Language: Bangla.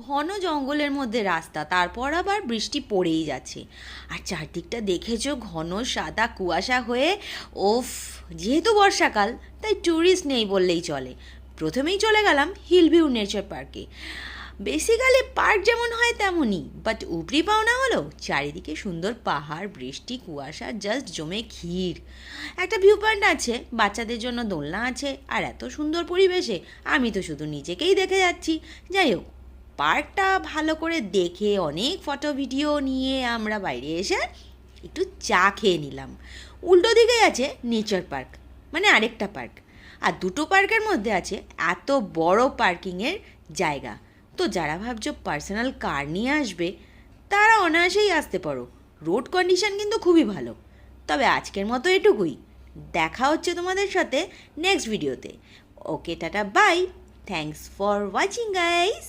ঘন জঙ্গলের মধ্যে রাস্তা, তারপর আবার বৃষ্টি পড়েই যাচ্ছে। আর চারদিকটা দেখেছো ঘন সাদা কুয়াশা হয়ে। ওফ, যেহেতু বর্ষাকাল তাই ট্যুরিস্ট নেই বললেই চলে। প্রথমেই চলে গেলাম হিল ভিউ নেচার পার্কে। বেসিক্যালি পার্ক যেমন হয় তেমনই, বাট উপরি পাওনা হলো চারিদিকে সুন্দর পাহাড়, বৃষ্টি, কুয়াশা, জাস্ট জমে ক্ষীর। একটা ভিউ পয়েন্ট আছে, বাচ্চাদের জন্য দোলনা আছে, আর এত সুন্দর পরিবেশে আমি তো শুধু নিজেকেই দেখে যাচ্ছি। যাই হোক, পার্কটা ভালো করে দেখে অনেক ফটো ভিডিও নিয়ে আমরা বাইরে এসে একটু চা খেয়ে নিলাম। উল্টো দিকেই আছে নেচার পার্ক, মানে আরেকটা পার্ক। আর দুটো পার্কের মধ্যে আছে এত বড় পার্কিংয়ের জায়গা। তো যারা ভাবছো পার্সোনাল কার নিয়ে আসবে, তারা অনায়াসেই আসতে পারো। রোড কন্ডিশন কিন্তু খুবই ভালো। তবে আজকের মতো এটুকুই। দেখা হচ্ছে তোমাদের সাথে নেক্সট ভিডিওতে। Okay, ta-ta, bye. Thanks for watching guys.